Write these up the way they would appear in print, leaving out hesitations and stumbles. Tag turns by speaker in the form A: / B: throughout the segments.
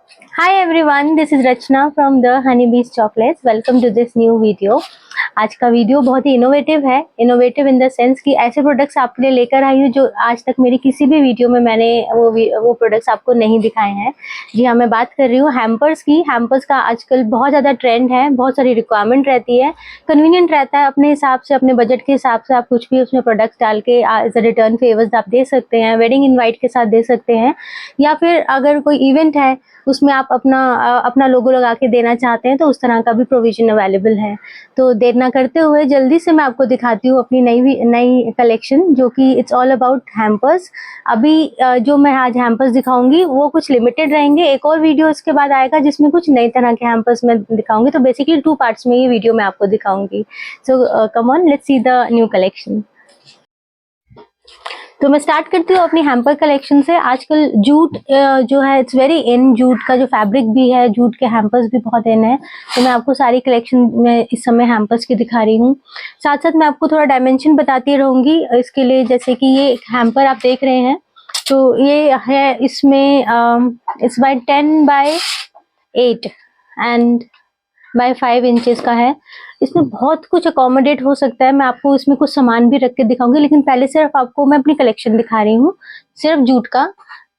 A: Hi everyone, this is Rachna from the Honeybees Chocolates. Welcome to this new video. आज का video बहुत ही innovative है, innovative in the sense कि ऐसे products आपके लिए लेकर आई हूँ जो आज तक मेरी किसी भी वीडियो में मैंने वो प्रोडक्ट्स आपको नहीं दिखाए हैं। जी हाँ, मैं बात कर रही हूँ हैम्पर्स की। हैम्पर्स का आजकल बहुत ज़्यादा ट्रेंड है, बहुत सारी रिक्वायरमेंट रहती है, कन्वीनियंट रहता है, अपने हिसाब से, अपने बजट के हिसाब से आप कुछ भी उसमें प्रोडक्ट्स डाल के एज अ रिटर्न फेवर्स आप दे सकते हैं, वेडिंग इन्वाइट के साथ दे सकते हैं, या फिर अगर कोई इवेंट है उसमें आप अपना लोगो लगा के देना चाहते हैं तो उस तरह का भी प्रोविजन अवेलेबल है। तो देर ना करते हुए जल्दी से मैं आपको दिखाती हूँ अपनी नई कलेक्शन, जो कि इट्स ऑल अबाउट हैम्पर्स। अभी जो मैं आज हैम्पर्स दिखाऊंगी वो कुछ लिमिटेड रहेंगे। एक और वीडियो इसके बाद आएगा जिसमें कुछ नई तरह के हैम्पर्स मैं दिखाऊंगी। तो बेसिकली 2 पार्ट्स में ये वीडियो मैं आपको दिखाऊंगी। So come on, let's see the new collection. तो मैं स्टार्ट करती हूँ अपनी हैम्पर कलेक्शन से। आजकल जूट जो है इट्स वेरी इन, जूट का जो फैब्रिक भी है, जूट के हैम्पर्स भी बहुत इन है। तो मैं आपको सारी कलेक्शन में इस समय हैम्पर्स की दिखा रही हूँ। साथ साथ मैं आपको थोड़ा डायमेंशन बताती रहूँगी इसके लिए। जैसे कि ये हैम्पर आप देख रहे हैं, तो ये है, इसमें it's by 10 by 8 and by 5 inches का है। इसमें बहुत कुछ अकोमोडेट हो सकता है। मैं आपको इसमें कुछ सामान भी रख के दिखाऊंगी, लेकिन पहले सिर्फ आपको मैं अपनी कलेक्शन दिखा रही हूँ, सिर्फ जूट का।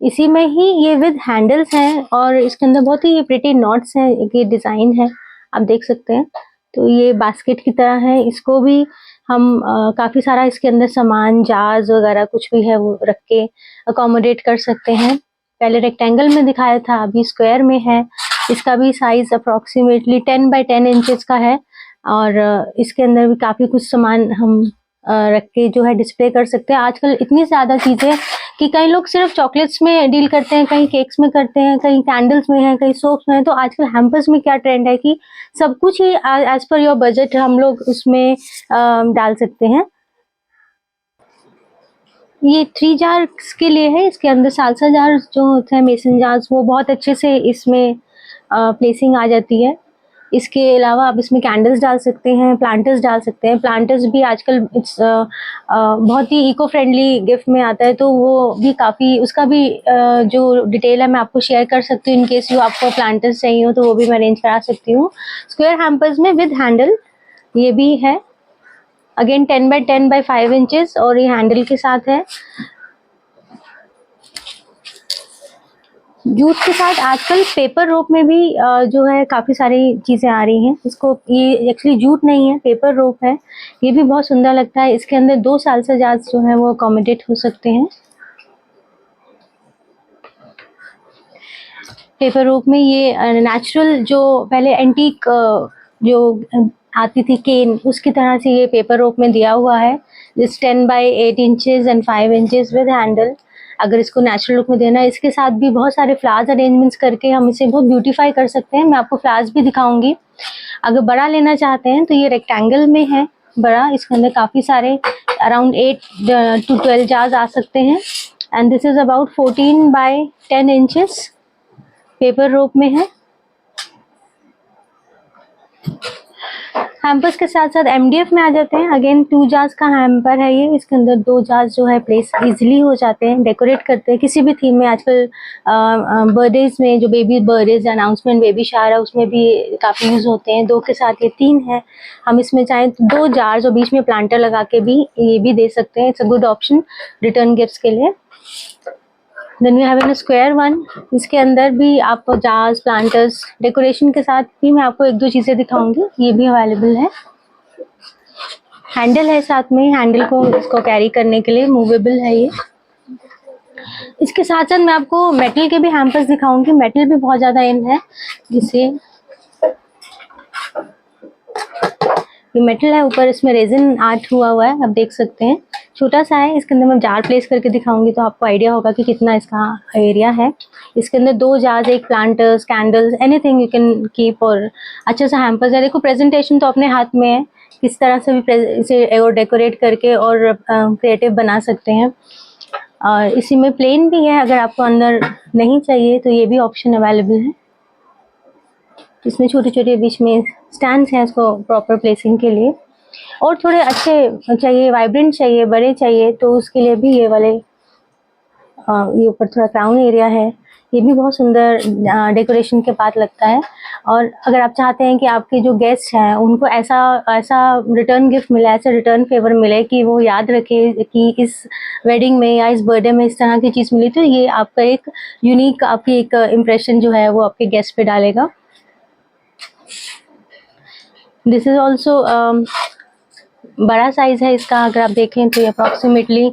A: इसी में ही ये विद हैंडल्स हैं और इसके अंदर बहुत ही प्रिटी नॉट्स हैं। ये डिजाइन है, आप देख सकते हैं। तो ये बास्केट की तरह है, इसको भी हम काफी सारा इसके अंदर सामान, जार्स वगैरह कुछ भी है वो रख के अकोमोडेट कर सकते हैं। पहले रेक्टेंगल में दिखाया था, अभी स्क्वायर में है। इसका भी साइज अप्रोक्सीमेटली 10 बाय 10 इंचेस का है और इसके अंदर भी काफी कुछ सामान हम रख के जो है डिस्प्ले कर सकते हैं। आजकल इतनी ज्यादा चीजें कि कई लोग सिर्फ चॉकलेट्स में डील करते हैं, कहीं केक्स में करते हैं, कहीं कैंडल्स में है, कहीं सोप्स में है। तो आजकल हैम्पर्स में क्या ट्रेंड है कि सब कुछ ही एज पर योर बजट हम लोग उसमें डाल सकते हैं। ये 3 जार्स के लिए है। इसके अंदर सालसा जार्स जो होते हैं, मेसन जार्स, वो बहुत अच्छे से इसमें प्लेसिंग आ जाती है। इसके अलावा आप इसमें कैंडल्स डाल सकते हैं, प्लांटर्स डाल सकते हैं। प्लांटर्स भी आजकल इट्स बहुत ही इको फ्रेंडली गिफ्ट में आता है, तो वो भी काफ़ी, उसका भी जो डिटेल है मैं आपको शेयर कर सकती हूँ। इन केस यू आपको प्लांटर्स चाहिए हो तो वो भी मैं अरेंज करा सकती हूँ। स्क्वायर हैम्पर्स में विद हैंडल ये भी है, अगेन 10 बाय 10 बाय 5 इंचेस और ये हैंडल के साथ है। जूट के साथ आजकल पेपर रोप में भी जो है काफ़ी सारी चीज़ें आ रही हैं। इसको, ये एक्चुअली जूट नहीं है, पेपर रोप है। ये भी बहुत सुंदर लगता है। इसके अंदर 2 सालसा जार्स जो है वो अकोमोडेट हो सकते हैं। पेपर रोप में ये नेचुरल, जो पहले एंटीक जो आती थी केन, उसकी तरह से ये पेपर रोप में दिया हुआ है। This 10 by 8 inches and 5 inches with handle. अगर इसको नेचुरल लुक में देना है, इसके साथ भी बहुत सारे फ्लावर्स अरेंजमेंट्स करके हम इसे बहुत ब्यूटीफाई कर सकते हैं। मैं आपको फ्लावर्स भी दिखाऊंगी। अगर बड़ा लेना चाहते हैं तो ये रेक्टेंगल में है बड़ा। इसके अंदर काफ़ी सारे अराउंड 8 to 12 जार्स आ सकते हैं and this is about 14 by 10 inches, paper rope में है। हैम्पर्स के साथ साथ एमडीएफ में आ जाते हैं। अगेन 2 जार्स का हैम्पर है ये। इसके अंदर 2 जार्स जो है प्लेस इजीली हो जाते हैं, डेकोरेट करते हैं किसी भी थीम में। आजकल बर्थडेज में, जो baby birthdays announcement, baby shower है, उसमें भी काफ़ी यूज़ होते हैं। 2 के साथ ये 3 है। हम इसमें चाहें तो 2 जार्स और बीच में प्लांटर लगा के भी ये भी दे सकते हैं। It's a good option return gifts के लिए। Then we have in square one. इसके अंदर भी आप जार्स, प्लांटर्स, डेकोरेशन के साथ भी मैं आपको 1-2 चीज़ें दिखाऊंगी, ये भी अवेलेबल है। हैंडल है साथ में, हैंडल को इसको कैरी करने के लिए मूवेबल है ये। इसके साथ साथ मैं आपको मेटल के भी हैम्पर्स दिखाऊंगी। मेटल भी बहुत ज़्यादा इन है, जिसे ये मेटल है, ऊपर इसमें रेजिन आर्ट हुआ है, आप देख सकते हैं। छोटा सा है। इसके अंदर मैं जार प्लेस करके दिखाऊंगी तो आपको आइडिया होगा कि कितना इसका एरिया है। इसके अंदर 2 जार्स, एक planters, candles, anything you can keep, और अच्छा सा हैम्पर्स है। देखो, प्रेजेंटेशन तो अपने हाथ में है, किस तरह से भी इसे और डेकोरेट करके और क्रिएटिव बना सकते हैं। इसी में प्लेन भी है, अगर आपको अंदर नहीं चाहिए तो ये भी ऑप्शन अवेलेबल है। इसमें छोटे छोटे बीच में स्टैंड्स हैं इसको प्रॉपर प्लेसिंग के लिए। और थोड़े अच्छे चाहिए, वाइब्रेंट चाहिए, बड़े चाहिए, तो उसके लिए भी ये वाले ये ऊपर थोड़ा क्राउन एरिया है, ये भी बहुत सुंदर डेकोरेशन के बाद लगता है। और अगर आप चाहते हैं कि आपके जो गेस्ट हैं उनको ऐसा ऐसा रिटर्न गिफ्ट मिले, ऐसा रिटर्न फेवर मिले कि वो याद रखे कि इस वेडिंग में या इस बर्थडे में इस तरह की चीज़ मिली, तो ये आपका एक यूनिक आपकी एक इम्प्रेशन जो है वो आपके गेस्ट पे डालेगा। दिस इज ऑल्सो बड़ा साइज है इसका, अगर आप देखें तो ये अप्रॉक्सीमेटली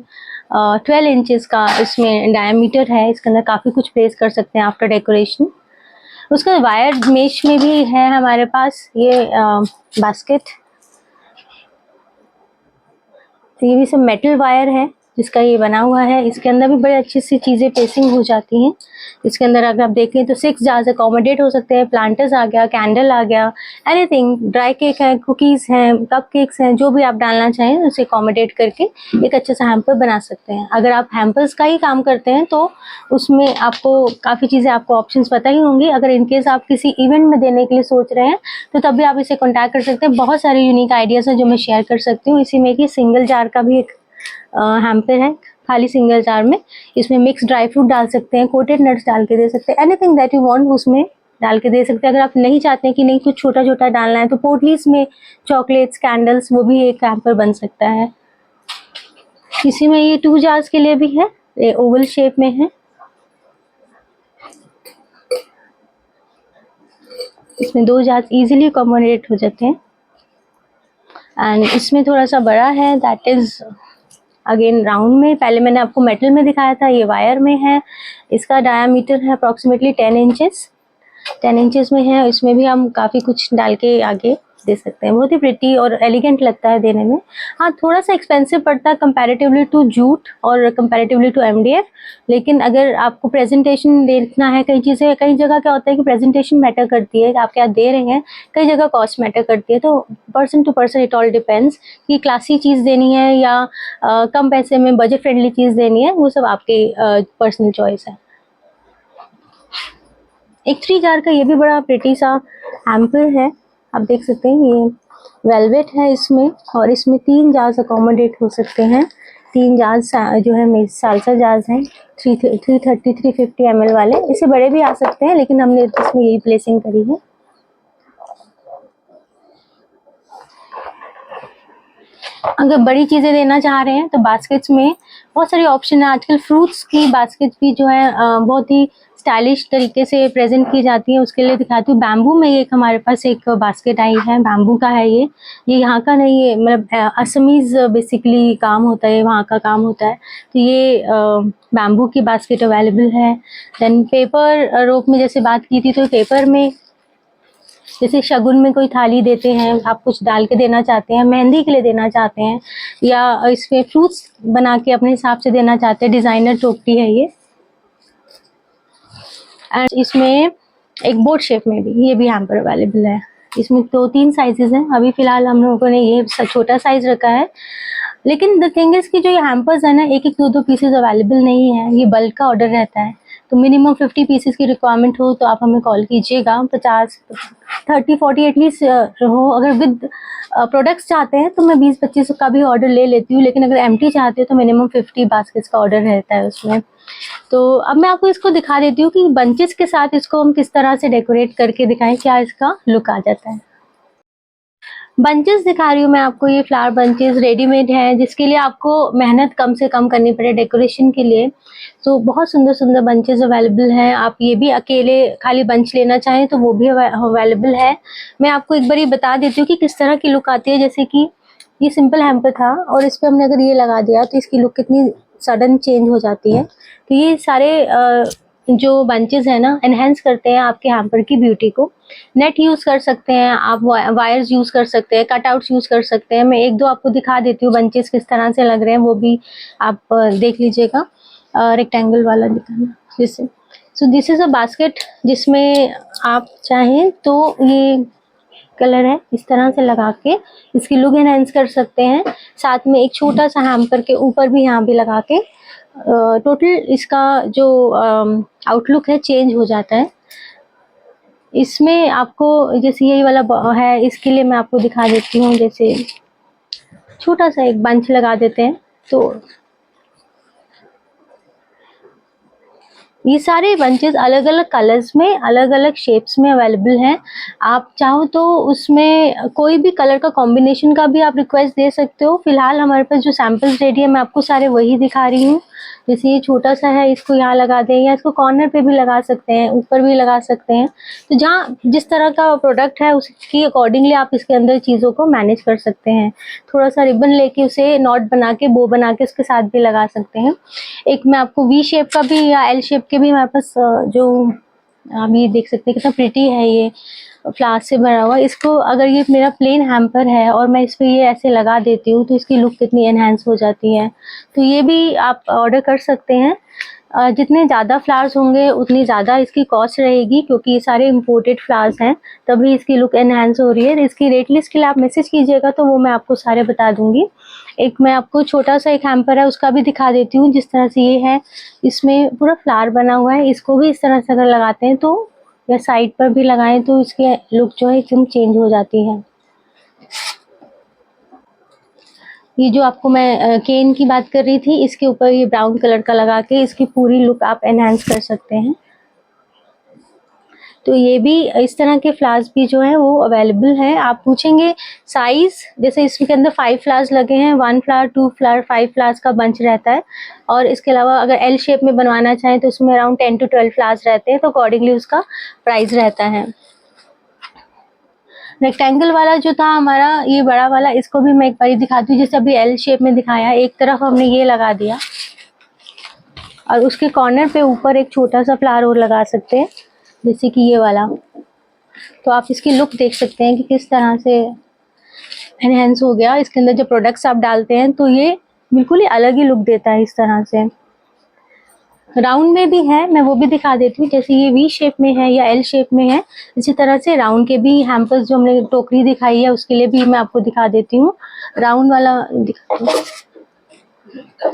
A: 12 इंचेस का इसमें डायमीटर है। इसके अंदर काफ़ी कुछ प्लेस कर सकते हैं आफ्टर डेकोरेशन। उसका वायर मेश में भी है हमारे पास ये बास्केट। तो ये भी सब मेटल वायर है जिसका ये बना हुआ है। इसके अंदर भी बड़े अच्छी सी चीज़ें प्लेसिंग हो जाती हैं। इसके अंदर अगर आप देखें तो 6 जार्स अकोमोडेट हो सकते हैं। प्लांटर्स आ गया, कैंडल आ गया, एनीथिंग, ड्राई केक है, कुकीज़ हैं, कप केक्स हैं, जो भी आप डालना चाहें उसे अकोमोडेट करके एक अच्छा सा हैम्पर बना सकते हैं। अगर आप हैम्पर्स का ही काम करते हैं तो उसमें आपको काफ़ी चीज़ें, आपको ऑप्शंस पता ही होंगी। अगर इनकेस आप किसी इवेंट में देने के लिए सोच रहे हैं तो तब भी आप इसे कॉन्टैक्ट कर सकते हैं। बहुत सारे यूनिक आइडियाज़ हैं जो मैं शेयर कर सकती हूँ। इसी में कि सिंगल जार का भी एक हैम्पर है, खाली सिंगल जार में। इसमें मिक्स ड्राई फ्रूट डाल सकते हैं, कोटेड नट्स डाल के दे सकते हैं, एनीथिंग दैट यू वांट उसमें डाल के दे सकते हैं। अगर आप नहीं चाहते हैं कि नहीं कुछ छोटा छोटा डालना है तो पोटलीज में चॉकलेट्स, कैंडल्स, वो भी एक हैम्पर बन सकता है। इसी में ये 2 जार्स के लिए भी है, ये ओवल शेप में है। इसमें 2 जार्स इजीली अकोमोडेट हो जाते हैं। एंड इसमें थोड़ा सा बड़ा है, दैट इज अगेन राउंड में। पहले मैंने आपको मेटल में दिखाया था, ये वायर में है। इसका डायामीटर है अप्रॉक्सीमेटली 10 इंचेस, 10 इंचेस में है। इसमें भी हम काफ़ी कुछ डाल के आगे दे सकते हैं। बहुत ही प्रिटी और एलिगेंट लगता है देने में। हाँ, थोड़ा सा एक्सपेंसिव पड़ता है कंपैरेटिवली टू जूट और कंपैरेटिवली टू एमडीएफ, लेकिन अगर आपको प्रेजेंटेशन देखना है, कई चीज़ें, कई जगह क्या होता है कि प्रेजेंटेशन मैटर करती है, आप क्या दे रहे हैं, कई जगह कॉस्ट मैटर करती है। तो person to person it all depends कि क्लासी चीज़ देनी है या कम पैसे में बजट फ्रेंडली चीज़ देनी है, वो सब आपके पर्सनल चॉइस है। एक 3 जार का ये भी बड़ा प्रिटी सा हैम्पर है, आप देख सकते हैं। ये वेलवेट है इसमें, और इसमें 3 जार्स अकोमोडेट हो सकते हैं। 3 जार्स जो है मेरे साल्सा जार्स हैं, 350 ml वाले। इससे बड़े भी आ सकते हैं, लेकिन हमने इसमें यही प्लेसिंग करी है। अगर बड़ी चीज़ें देना चाह रहे हैं तो बास्केट्स में बहुत सारे ऑप्शन है। आजकल फ्रूट्स की बास्केट्स भी जो है बहुत ही स्टाइलिश तरीके से प्रेजेंट की जाती है। उसके लिए दिखाती हूँ। बैम्बू में एक हमारे पास एक बास्केट आई है, बैम्बू का है ये यहाँ का नहीं है, मतलब असमीज बेसिकली काम होता है, वहाँ का काम होता है। तो ये बैम्बू की बास्केट अवेलेबल है। देन पेपर रोप में जैसे बात की थी, तो पेपर में जैसे शगुन में कोई थाली देते हैं, आप कुछ डाल के देना चाहते हैं, मेहंदी के लिए देना चाहते हैं, या इसमें फ्रूट्स बना के अपने हिसाब से देना चाहते हैं, डिज़ाइनर टोकरी है ये। एंड इसमें एक बोट शेप में भी, ये भी हैम्पर अवेलेबल है। इसमें 2-3 साइजेस हैं। अभी फ़िलहाल हम लोगों ने ये छोटा साइज़ रखा है, लेकिन द थिंग इज़ कि जो ये हैम्पर्स है ना, एक-एक 2-2 पीसेस अवेलेबल नहीं है, ये बल्क का ऑर्डर रहता है। तो मिनिमम 50 पीसेस की रिक्वायरमेंट हो तो आप हमें कॉल कीजिएगा। 50, 30-40 एटलीस्ट हो। अगर विद प्रोडक्ट्स चाहते हैं तो मैं 20-25 का भी ऑर्डर ले लेती हूँ, लेकिन अगर एम्प्टी चाहते हो तो मिनिमम 50 बास्केट्स का ऑर्डर रहता है उसमें। तो अब मैं आपको इसको दिखा देती हूँ कि बंचेस के साथ इसको हम किस तरह से डेकोरेट करके दिखाएं, क्या इसका लुक आ जाता है। बंचेस दिखा रही हूँ मैं आपको। ये फ्लावर बंचेस रेडीमेड हैं, जिसके लिए आपको मेहनत कम से कम करनी पड़े डेकोरेशन के लिए। तो बहुत सुंदर सुंदर बंचेस अवेलेबल हैं। आप ये भी अकेले खाली बंच लेना चाहें तो वो भी अवेलेबल है। मैं आपको एक बार ये बता देती हूँ कि किस तरह की लुक आती है। जैसे कि ये सिंपल हैम्पर था और इस पर हमने अगर ये लगा दिया तो इसकी लुक कितनी सडन चेंज हो जाती है। तो ये सारे जो बंचेस है ना, एनहेंस करते हैं आपके हैम्पर की ब्यूटी को। नेट यूज़ कर सकते हैं आप, वायर्स यूज़ कर सकते हैं, कटआउट्स यूज़ कर सकते हैं। मैं 1-2 आपको दिखा देती हूँ बंचेस किस तरह से लग रहे हैं, वो भी आप देख लीजिएगा। रेक्टेंगल वाला दिखाना जैसे। So this is a basket, जिसमें आप चाहें तो ये कलर है इस तरह से लगा के इसकी लुक एनहेंस कर सकते हैं। साथ में एक छोटा सा हैम्पर के ऊपर भी यहाँ भी लगा के टोटल इसका जो आउटलुक है चेंज हो जाता है। इसमें आपको जैसे यही वाला है, इसके लिए मैं आपको दिखा देती हूँ। जैसे छोटा सा एक बंच लगा देते हैं तो ये सारे बंचेस अलग अलग कलर्स में, अलग अलग शेप्स में अवेलेबल हैं। आप चाहो तो उसमें कोई भी कलर का कॉम्बिनेशन का भी आप रिक्वेस्ट दे सकते हो। फिलहाल हमारे पास जो सैम्पल्स रेडी है मैं आपको सारे वही दिखा रही हूँ। जैसे ये छोटा सा है, इसको यहाँ लगा दें, या इसको कॉर्नर पे भी लगा सकते हैं, ऊपर भी लगा सकते हैं। तो जहाँ जिस तरह का प्रोडक्ट है उसकी अकॉर्डिंगली आप इसके अंदर चीज़ों को मैनेज कर सकते हैं। थोड़ा सा रिबन लेके उसे नॉट बना के, बो बना के उसके साथ भी लगा सकते हैं। एक मैं आपको वी शेप का भी या एल शेप के भी हमारे पास जो आप ये देख सकते हैं कितना प्रिटी है, ये फ्लावर से बना हुआ। इसको अगर ये मेरा प्लेन हैम्पर है और मैं इस पर ये ऐसे लगा देती हूँ तो इसकी लुक कितनी एनहांस हो जाती है। तो ये भी आप ऑर्डर कर सकते हैं। जितने ज़्यादा फ्लावर्स होंगे उतनी ज़्यादा इसकी कॉस्ट रहेगी, क्योंकि ये सारे इम्पोर्टेड फ्लावर्स हैं, तभी इसकी लुक एनहांस हो रही है। इसकी रेट लिस्ट के लिए आप मैसेज कीजिएगा तो वो मैं आपको सारे बता दूंगी। एक मैं आपको छोटा सा एक हैम्पर है उसका भी दिखा देती हूँ। जिस तरह से ये है, इसमें पूरा फ्लावर बना हुआ है। इसको भी इस तरह से अगर लगाते हैं तो, या साइड पर भी लगाएं तो इसकी लुक जो है एकदम चेंज हो जाती है। ये जो आपको मैं केन की बात कर रही थी, इसके ऊपर ये ब्राउन कलर का लगा के इसकी पूरी लुक आप एनहांस कर सकते हैं। तो ये भी इस तरह के फ्लावर्स भी जो है वो अवेलेबल है। आप पूछेंगे साइज, जैसे इसके अंदर 5 फ्लावर्स लगे हैं, 1 फ्लावर, 2 फ्लावर, 5 फ्लावर्स का बंच रहता है। और इसके अलावा अगर एल शेप में बनवाना चाहें तो उसमें अराउंड 10 to 12 फ्लावर्स रहते हैं, तो अकॉर्डिंगली उसका प्राइस रहता है। रेक्टेंगल वाला जो था हमारा, ये बड़ा वाला, इसको भी मैं एक बार दिखाती हूँ। जैसे अभी एल शेप में दिखाया, एक तरफ हमने ये लगा दिया और उसके कॉर्नर पे ऊपर एक छोटा सा फ्लावर और लगा सकते हैं, जैसे कि ये वाला। तो आप इसकी लुक देख सकते हैं कि किस तरह से एनहेंस हो गया। इसके अंदर जो प्रोडक्ट्स आप डालते हैं तो ये बिल्कुल ही अलग ही लुक देता है इस तरह से। राउंड में भी है, मैं वो भी दिखा देती हूँ। जैसे ये वी शेप में है या एल शेप में है, इसी तरह से राउंड के भी हैम्पर्स जो हमने टोकरी दिखाई है उसके लिए भी मैं आपको दिखा देती हूँ। राउंड वाला दिखाती हूँ।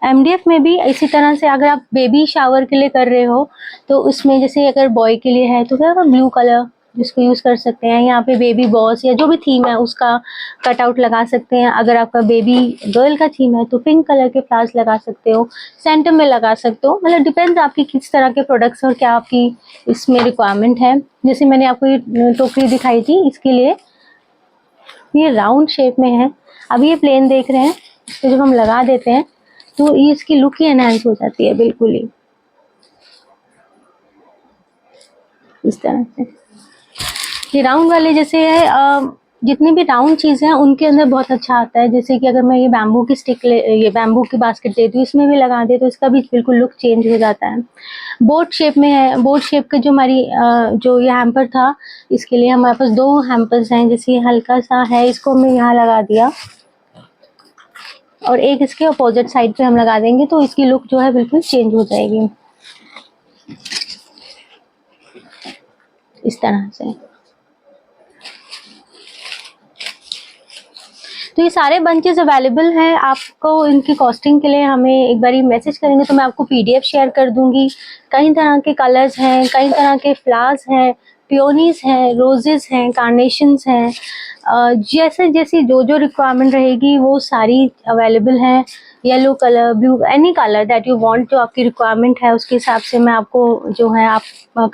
A: एमडीएफ में भी इसी तरह से, अगर आप बेबी शावर के लिए कर रहे हो तो उसमें जैसे अगर बॉय के लिए है तो क्या ब्लू कलर जिसको यूज़ कर सकते हैं। यहाँ पे बेबी बॉस या जो भी थीम है उसका कटआउट लगा सकते हैं। अगर आपका बेबी गर्ल का थीम है तो पिंक कलर के फ्लावर्स लगा सकते हो, सेंटर में लगा सकते हो। मतलब डिपेंड्स आपकी किस तरह के प्रोडक्ट्स और क्या आपकी इसमें रिक्वायरमेंट है। जैसे मैंने आपको ये टोकरी दिखाई थी, इसके लिए ये राउंड शेप में है। अब ये प्लेन देख रहे हैं, तो जब हम लगा देते हैं तो ये इसकी लुक ही एनहांस हो जाती है बिल्कुल ही इस तरह से। ये राउंड वाले जैसे है, जितनी भी राउंड चीज़ें हैं उनके अंदर बहुत अच्छा आता है। जैसे कि अगर मैं ये बैम्बू की स्टिक ये बैम्बू की बास्केट देती हूँ, इसमें भी लगा दे तो इसका भी बिल्कुल लुक चेंज हो जाता है। बोट शेप में है, बोट शेप का जो हमारी जो ये हैम्पर था, इसके लिए हमारे पास 2 हैम्पर्स हैं। जैसे ये हल्का सा है, इसको हमने यहाँ लगा दिया और एक इसके अपोजिट साइड पे हम लगा देंगे तो इसकी लुक जो है बिल्कुल चेंज हो जाएगी इस तरह से। तो ये सारे बंचेस अवेलेबल हैं। आपको इनकी कॉस्टिंग के लिए हमें एक बारी मैसेज करेंगे तो मैं आपको पीडीएफ शेयर कर दूंगी। कई तरह के कलर्स हैं, कई तरह के फ्लावर्स हैं, पियोनीज हैं, रोजेस हैं, कार्नेशंस हैं। जैसे जैसी जो जो रिक्वायरमेंट रहेगी वो सारी अवेलेबल हैं। Yellow colour, blue, any colour that you want, जो आपकी रिक्वायरमेंट है उसके हिसाब से मैं आपको जो है आप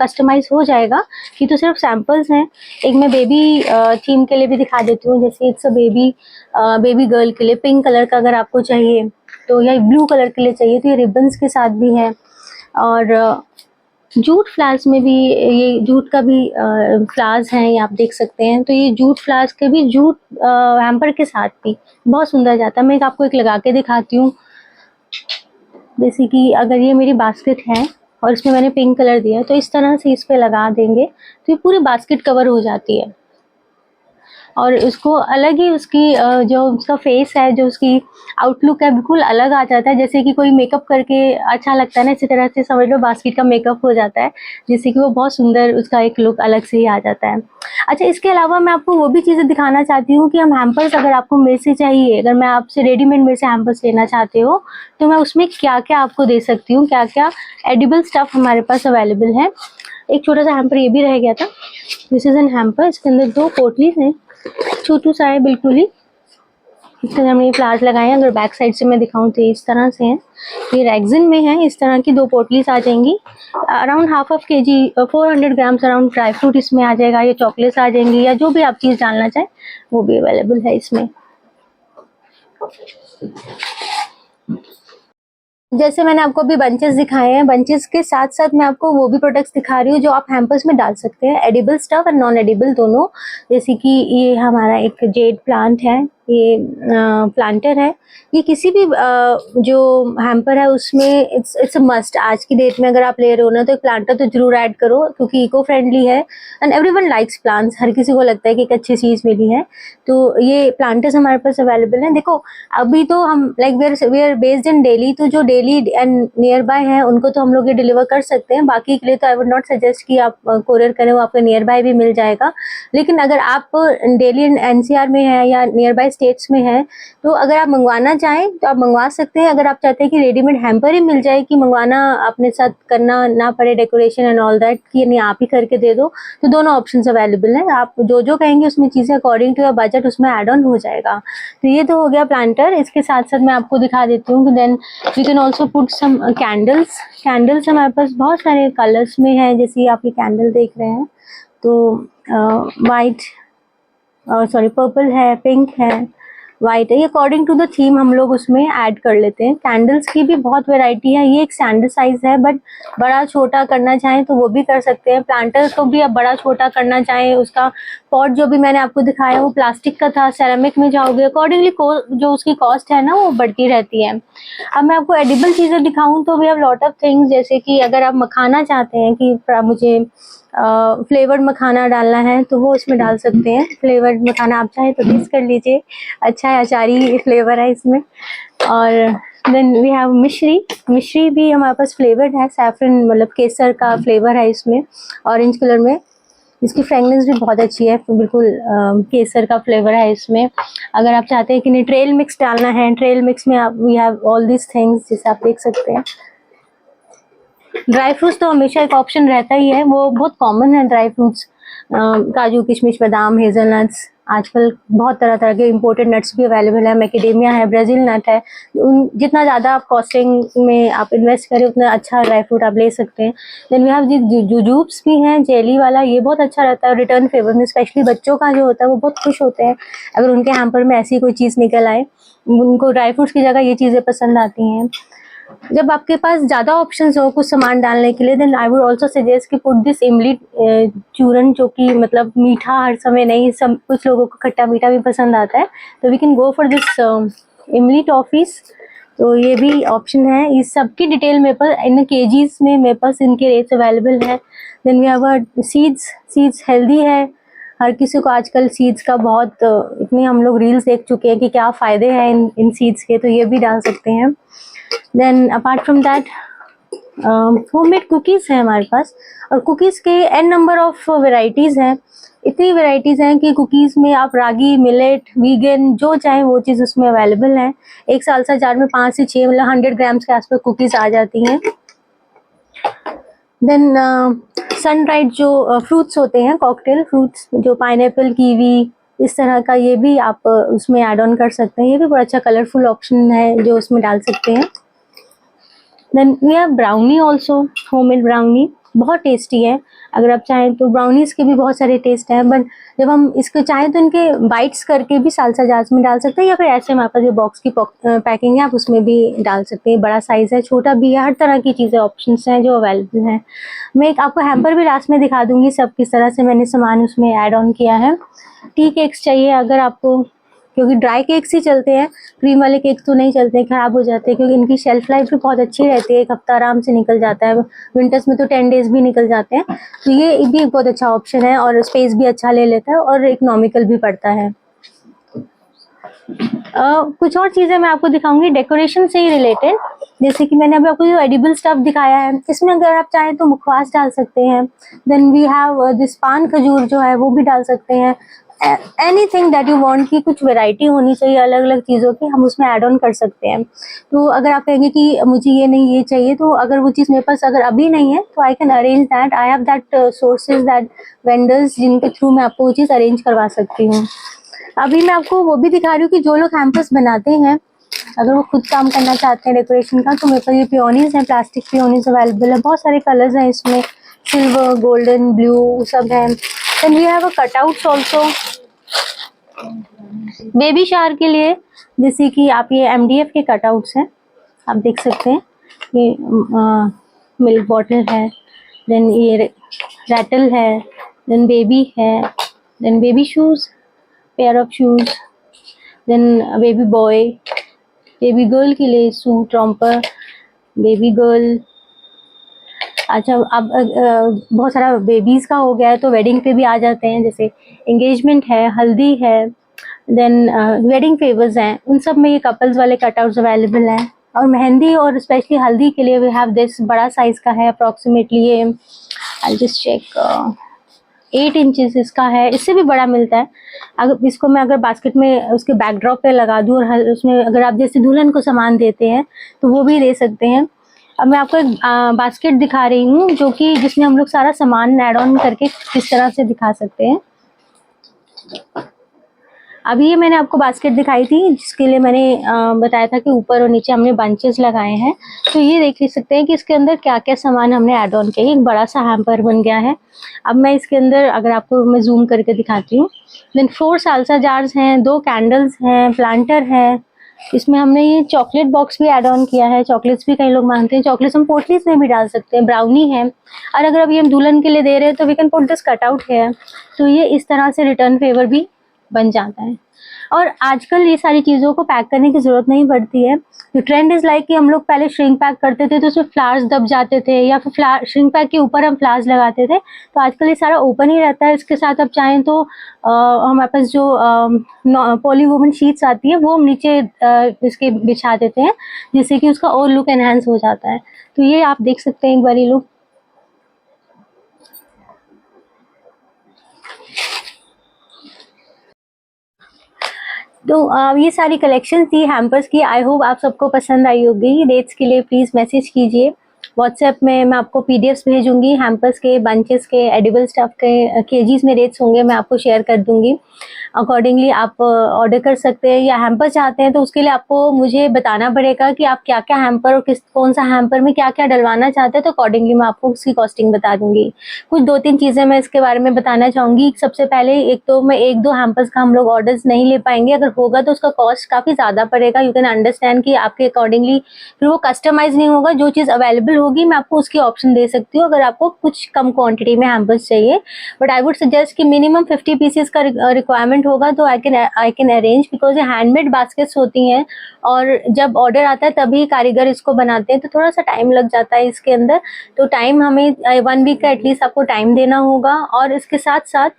A: कस्टमाइज हो जाएगा। ये तो सिर्फ सैम्पल्स हैं। एक मैं बेबी थीम के लिए भी दिखा देती हूँ। जैसे इट्स अ बेबी गर्ल के लिए पिंक कलर का अगर आपको चाहिए तो, या ब्लू कलर के लिए चाहिए तो ये रिबन्स के साथ भी है। और जूट फ्लावर्स में भी, ये जूट का भी फ्लावर्स हैं, ये आप देख सकते हैं। तो ये जूट फ्लावर्स के भी जूट हैम्पर के साथ भी बहुत सुंदर जाता है। मैं आपको एक लगा के दिखाती हूँ। जैसे कि अगर ये मेरी बास्केट है और इसमें मैंने पिंक कलर दिया तो इस तरह से इस पे लगा देंगे तो ये पूरी बास्केट कवर हो जाती है। और उसको अलग ही उसकी जो उसका फेस है, जो उसकी आउटलुक है, बिल्कुल अलग आ जाता है। जैसे कि कोई मेकअप करके अच्छा लगता है ना, इसी तरह से समझ लो बास्केट का मेकअप हो जाता है, जिससे कि वो बहुत सुंदर, उसका एक लुक अलग से ही आ जाता है। अच्छा, इसके अलावा मैं आपको वो भी चीज़ें दिखाना चाहती हूँ कि हम हैम्पर्स, अगर आपको मेरे से चाहिए, अगर मैं आपसे रेडीमेड मेरे से हैम्पर्स लेना चाहते हो तो मैं उसमें क्या क्या आपको दे सकती हूँ, क्या क्या एडिबल स्टफ़ हमारे पास अवेलेबल है। एक छोटा सा हैम्पर ये भी रह गया था। दिस इज़ एन हैम्पर, इसके अंदर 2 पोटलीज हैं, छोटू सा है बिल्कुल ही। इस तरह हमने फ्लावर्स लगाए हैं। अगर बैक साइड से मैं दिखाऊं तो इस तरह से हैं, ये रेक्सिन में है। इस तरह की 2 पोटलीस आ जाएंगी, around half of KG 400 grams around dry fruit इसमें आ जाएगा, या चॉकलेट्स आ जाएंगी, या जो भी आप चीज़ डालना चाहें वो भी अवेलेबल है इसमें। जैसे मैंने आपको अभी बंचेस दिखाए हैं, बंचेस के साथ साथ मैं आपको वो भी प्रोडक्ट्स दिखा रही हूँ जो आप हैम्पर्स में डाल सकते हैं, एडिबल स्टफ और नॉन एडिबल दोनों। जैसे कि ये हमारा एक जेड प्लांट है, ये प्लांटर है। ये किसी भी जो हैम्पर है उसमें इट्स अ मस्ट। आज की डेट में अगर आप ले रहे हो ना तो एक प्लांटर तो जरूर ऐड करो, क्योंकि इको फ्रेंडली है एंड एवरीवन लाइक्स प्लांट्स। हर किसी को लगता है कि एक अच्छी चीज़ मिली है, तो ये प्लांटर्स हमारे पास अवेलेबल हैं। देखो अभी तो हम like we are based in Delhi, तो जो दिल्ली एंड नियर बाय है उनको तो हम लोग ये डिलीवर कर सकते हैं। बाकी के लिए तो आई वुड नॉट सजेस्ट कि आप कोरियर करें, वो आपको नियर बाय भी मिल जाएगा। लेकिन अगर आप दिल्ली एनसीआर में है या नियर बाय स्टेट्स में है, तो अगर आप मंगवाना चाहें तो आप मंगवा सकते हैं। अगर आप चाहते हैं कि रेडीमेड हैम्पर ही मिल जाए, कि मंगवाना अपने साथ करना ना पड़े डेकोरेशन एंड ऑल दैट, कि नहीं आप ही करके दे दो, तो दोनों ऑप्शंस अवेलेबल हैं। आप जो जो कहेंगे उसमें चीज़ें अकॉर्डिंग टू योर बजट उसमें ऐड ऑन हो जाएगा। तो ये तो हो गया प्लांटर। इसके साथ साथ मैं आपको दिखा देती हूँ कि then we can also put some candles. Candles हमारे पास बहुत सारे कलर्स में है, जैसे आप ये कैंडल देख रहे हैं, तो वाइट सॉरी पर्पल है, पिंक है, वाइट है, ये अकॉर्डिंग टू द थीम हम लोग उसमें ऐड कर लेते हैं। कैंडल्स की भी बहुत वैरायटी है। ये एक स्टैंडर्ड साइज है, बट बड़ा छोटा करना चाहें तो वो भी कर सकते हैं। प्लांटर को भी आप बड़ा छोटा करना चाहें, उसका पॉट जो भी मैंने आपको दिखाया वो प्लास्टिक का था, सेरेमिक में जाओगे अकॉर्डिंगली जो उसकी कॉस्ट है ना वो बढ़ती रहती है। अब मैं आपको एडिबल चीज़ें दिखाऊं तो we have lot of things, जैसे कि अगर आप मखाना चाहते हैं कि मुझे फ्लेवर्ड मखाना डालना है तो वो इसमें डाल सकते हैं। फ्लेवर्ड मखाना आप चाहें तो टेस्ट कर लीजिए, अच्छा है, अचारी फ्लेवर है इसमें। और देन वी हैव मिश्री। मिश्री भी हमारे पास फ्लेवर्ड है, सैफरन मतलब केसर का फ्लेवर है इसमें, ऑरेंज कलर में। इसकी फ्रेगनेंस भी बहुत अच्छी है, बिल्कुल केसर का फ्लेवर है इसमें। अगर आप चाहते हैं कि नहीं ट्रेल मिक्स डालना है, ट्रेल मिक्स में आप we have all this things, जिसे आप देख सकते हैं। ड्राई फ्रूट्स तो हमेशा एक ऑप्शन रहता ही है, वो बहुत कॉमन है ड्राई फ्रूट्स, काजू किशमिश बादाम हेज़लनट्स। आजकल बहुत तरह तरह के इम्पोर्टेड नट्स भी अवेलेबल है, मैकेडेमिया है, ब्राज़ील नट है। जितना ज़्यादा आप कॉस्टिंग में आप इन्वेस्ट करें उतना अच्छा ड्राई फ्रूट आप ले सकते हैं। देन वी हैव जुजूब्स भी हैं, जेली वाला, ये बहुत अच्छा रहता है रिटर्न फेवर में। स्पेशली बच्चों का जो होता है वो बहुत खुश होते हैं अगर उनके हैम्पर में ऐसी कोई चीज़ निकल आए, उनको ड्राई फ्रूट्स की जगह ये चीज़ें पसंद आती हैं। जब आपके पास ज़्यादा ऑप्शंस हो कुछ सामान डालने के लिए, then I would also suggest कि पुट दिस इमली चूरन, जो कि मतलब मीठा हर समय नहीं, सब कुछ लोगों को खट्टा मीठा भी पसंद आता है, तो we can go for this imli toffees. तो ये भी ऑप्शन है। इस सब की डिटेल मेरे पास इन केजीज में मेरे पास इनके रेट्स अवेलेबल है। Then we have seeds healthy है। हर किसी को आजकल सीड्स का बहुत इतनी हम लोग रील्स देख चुके हैं कि क्या फ़ायदे हैं इन सीड्स के, तो ये भी डाल सकते हैं। Then apart from that homemade cookies है हमारे पास, और कुकीज़ के एन नंबर ऑफ वेराइटीज़ हैं। इतनी वेराइटीज़ हैं कि कुकीज़ में आप रागी, मिलेट, वीगन जो चाहें वो चीज़ उसमें अवेलेबल है। एक सालसा जार में 5 से 6 मतलब 100 ग्राम्स के आसपास कुकीज़ आ जाती हैं। देन सन ड्राइड जो फ्रूट्स होते हैं, कॉकटेल फ्रूट्स, जो पाइनएप्पल, कीवी, इस तरह का, ये भी आप उसमें ऐड ऑन कर सकते हैं। ये भी बड़ा अच्छा कलरफुल ऑप्शन है जो उसमें डाल सकते हैं। Then we have brownie also, homemade brownie बहुत टेस्टी है। अगर आप चाहें तो ब्राउनीज़ के भी बहुत सारे टेस्ट हैं, बट जब हम इसको चाहें तो इनके बाइट्स करके भी सालसा जार्स में डाल सकते हैं, या फिर ऐसे हमारे पास जो बॉक्स की पैकिंग है आप उसमें भी डाल सकते हैं। बड़ा साइज़ है, छोटा भी है, हर तरह की चीज़ें ऑप्शंस हैं जो अवेलेबल हैं। मैं एक आपको हैम्पर भी लास्ट में दिखा दूँगी सब किस तरह से मैंने सामान उसमें ऐड ऑन किया है। टी केक्स चाहिए अगर आपको, क्योंकि ड्राई केक्स ही चलते हैं, क्रीम वाले केक तो नहीं चलते, ख़राब हो जाते हैं, क्योंकि इनकी शेल्फ लाइफ भी बहुत अच्छी रहती है, 1 हफ्ता आराम से निकल जाता है। विंटर्स में तो 10 डेज़ भी निकल जाते हैं। तो ये भी एक बहुत अच्छा ऑप्शन है, और स्पेस भी अच्छा ले लेता है और इकोनॉमिकल भी पड़ता है। कुछ और चीज़ें मैं आपको दिखाऊंगी डेकोरेशन से ही रिलेटेड, जैसे कि मैंने अभी आपको जो एडिबल स्टफ दिखाया है, इसमें अगर आप चाहें तो मुखवास डाल सकते हैं। देन वी हैव दिस पान खजूर जो है वो भी डाल सकते हैं। एनीथिंग दैट यू वांट, की कुछ वैरायटी होनी चाहिए अलग अलग चीज़ों की, हम उसमें ऐड ऑन कर सकते हैं। तो अगर आप कहेंगे कि मुझे ये नहीं ये चाहिए, तो अगर वो चीज़ मेरे पास अगर अभी नहीं है तो I can arrange that. I have that sources, that vendors जिनके थ्रू मैं आपको वो चीज़ अरेंज करवा सकती हूँ। अभी मैं आपको वो भी दिखा रही हूँ कि जो लोग हैम्पर्स बनाते हैं, अगर वो खुद काम करना चाहते हैं डेकोरेशन का, तो मेरे पास ये पियोनीज हैं, प्लास्टिक पियोनीज अवेलेबल है, बहुत सारे कलर्स हैं इसमें, सिल्वर, गोल्डन, ब्लू सब है। Then we have a cutouts also baby shower के लिए, जैसे कि आप ये MDF के कटआउट्स हैं, आप देख सकते हैं। ये मिल्क बॉटल है, देन ये रैटल है, देन बेबी है, then baby shoes, pair of shoes, then baby boy, baby girl के लिए सूट, रॉम्पर, बेबी गर्ल। अच्छा, अब बहुत सारा बेबीज का हो गया है तो वेडिंग पे भी आ जाते हैं, जैसे एंगेजमेंट है, हल्दी है, देन वेडिंग फेवर्स हैं, उन सब में ये कपल्स वाले कटआउट्स अवेलेबल हैं। और मेहंदी और स्पेशली हल्दी के लिए वी हैव दिस, बड़ा साइज का है, अप्रॉक्सीमेटली ये आई जस्ट चेक 8 इंचेस इसका है, इससे भी बड़ा मिलता है। अगर इसको मैं अगर बास्केट में उसके बैकड्रॉप पे लगा दूँ और उसमें अगर आप जैसे दुल्हन को सामान देते हैं तो वो भी दे सकते हैं। अब मैं आपको एक बास्केट दिखा रही हूँ जो कि जिसमें हम लोग सारा सामान ऐड ऑन करके किस तरह से दिखा सकते हैं। अभी ये मैंने आपको बास्केट दिखाई थी जिसके लिए मैंने बताया था कि ऊपर और नीचे हमने बंचेस लगाए हैं, तो ये देख सकते हैं कि इसके अंदर क्या क्या सामान हमने ऐड ऑन किया। एक बड़ा सा हैम्पर बन गया है। अब मैं इसके अंदर अगर आपको मैं जूम करके दिखाती हूँ, देन 4 साल्सा जार्स हैं, 2 कैंडल्स हैं, प्लांटर है, इसमें हमने ये चॉकलेट बॉक्स भी ऐड ऑन किया है। चॉकलेट्स भी कई लोग मांगते हैं, चॉकलेट्स हम पोटलीज में भी डाल सकते हैं, ब्राउनी है। और अगर अभी हम दुल्हन के लिए दे रहे हैं तो we can put this cutout है, तो ये इस तरह से रिटर्न फेवर भी बन जाता है। और आजकल ये सारी चीज़ों को पैक करने की ज़रूरत नहीं पड़ती है। जो ट्रेंड इज़ लाइक कि हम लोग पहले श्रिंक पैक करते थे तो उसमें फ्लावर्स दब जाते थे, या फिर श्रिंक पैक के ऊपर हम फ्लावर्स लगाते थे, तो आजकल ये सारा ओपन ही रहता है। इसके साथ आप चाहें तो हमारे पास जो पॉलीवुमन शीट्स आती है वो हम नीचे इसके बिछा देते हैं, जिससे कि उसका और लुक एनहांस हो जाता है। तो ये आप देख सकते हैं एक बारी लुक। तो ये सारी कलेक्शन थी हैम्पर्स की। आई होप आप सबको पसंद आई होगी। रेट्स के लिए प्लीज़ मैसेज कीजिए व्हाट्सएप में। मैं आपको PDFs भेजूंगी हैम्पर्स के, बंचेस के, एडिबल स्टफ के केजीज में रेट्स होंगे, मैं आपको शेयर कर दूंगी। अकॉर्डिंगली आप ऑर्डर कर सकते हैं। या हैम्पर चाहते हैं तो उसके लिए आपको मुझे बताना पड़ेगा कि आप क्या क्या हैम्पर और कौन सा हैम्पर में क्या क्या डलवाना चाहते हैं, तो अकॉर्डिंगली मैं आपको उसकी कॉस्टिंग बता दूंगी। कुछ 2-3 चीज़ें मैं इसके बारे में बताना चाहूँगी। सबसे पहले एक तो मैं 1-2 हैम्पर्स का हम लोग ऑर्डर्स नहीं ले पाएंगे, अगर होगा तो उसका कॉस्ट काफ़ी ज़्यादा पड़ेगा। यू कैन अंडरस्टैंड कि आपके अकॉर्डिंगली फिर वो कस्टमाइज नहीं होगा। जो चीज़ अवेलेबल होगी मैं आपको उसकी ऑप्शन दे सकती हूँ अगर आपको कुछ कम क्वांटिटी में हैम्पर्स चाहिए। बट आई वुड सजेस्ट कि मिनिमम 50 पीसेस का रिक्वायरमेंट होगा तो आई कैन अरेंज, बिकॉज ये हैंडमेड बास्केट्स होती हैं और जब ऑर्डर आता है तभी कारीगर इसको बनाते हैं, तो थोड़ा सा टाइम लग जाता है इसके अंदर। तो टाइम हमें 1 वीक का एटलीस्ट आपको टाइम देना होगा। और इसके साथ साथ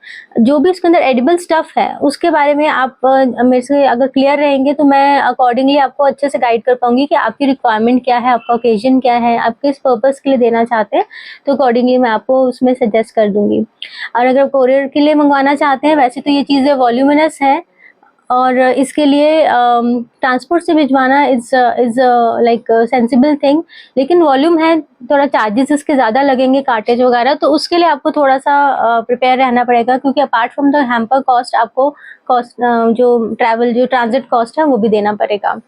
A: जो भी इसके अंदर एडिबल स्टफ है उसके बारे में आप मेरे से अगर क्लियर रहेंगे तो मैं अकॉर्डिंगली आपको अच्छे से गाइड कर पाऊंगी कि आपकी रिक्वायरमेंट क्या है, आपका ओकेजन क्या है, आप किस पर्पस के लिए देना चाहते हैं, तो अकॉर्डिंगली मैं आपको उसमें सजेस्ट कर दूंगी। और अगर कोरियर के लिए मंगवाना चाहते हैं, वैसे तो ये चीज़ें वॉल्यूमिनस है और इसके लिए ट्रांसपोर्ट से भिजवाना इज लाइक सेंसिबल थिंग, लेकिन वॉल्यूम है, थोड़ा चार्जेस इसके ज़्यादा लगेंगे, कार्टेज वगैरह, तो उसके लिए आपको थोड़ा सा प्रिपेयर रहना पड़ेगा, क्योंकि apart from the hamper cost आपको कॉस्ट जो ट्रैवल जो ट्रांजिट कॉस्ट है वो भी देना पड़ेगा।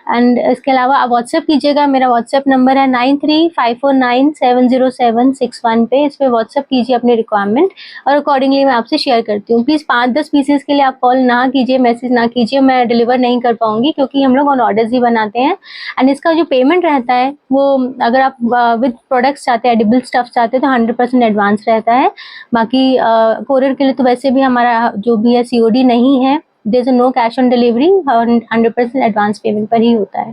A: एंड इसके अलावा आप व्हाट्सएप कीजिएगा। मेरा व्हाट्सएप नंबर है 9354970761 पे। इस पर व्हाट्सएप कीजिए अपनी रिक्वायरमेंट और अकॉर्डिंगली मैं आपसे शेयर करती हूँ। प्लीज़ 5-10 पीसेस के लिए आप कॉल ना कीजिए, मैसेज ना कीजिए, मैं डिलीवर नहीं कर पाऊंगी क्योंकि हम लोग ऑन ऑर्डर्स ही बनाते हैं। एंड इसका जो पेमेंट रहता है वो अगर आप विद प्रोडक्ट्स चाहते हैं, एडिबल स्टफ चाहते हैं, तो 100% एडवांस रहता है। बाकी कोरियर के लिए तो वैसे भी हमारा जो भी है COD नहीं है, there is no cash on delivery, 100% advance payment पर ही होता है।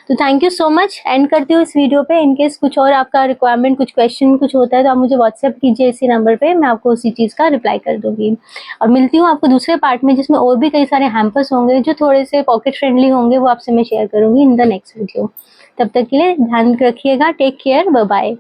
A: तो thank you so much. End करती हूँ इस वीडियो पे। इनकेस कुछ और आपका रिक्वायरमेंट, कुछ क्वेश्चन कुछ होता है तो आप मुझे व्हाट्सएप कीजिए इसी नंबर पे, मैं आपको उसी चीज़ का रिप्लाई कर दूंगी। और मिलती हूँ आपको दूसरे पार्ट में जिसमें और भी कई सारे हैम्पर्स होंगे जो थोड़े से पॉकेट फ्रेंडली होंगे, वो आपसे मैं शेयर करूँगी इन द नेक्स्ट वीडियो। तब तक के लिए ध्यान रखिएगा। Take care, bye bye.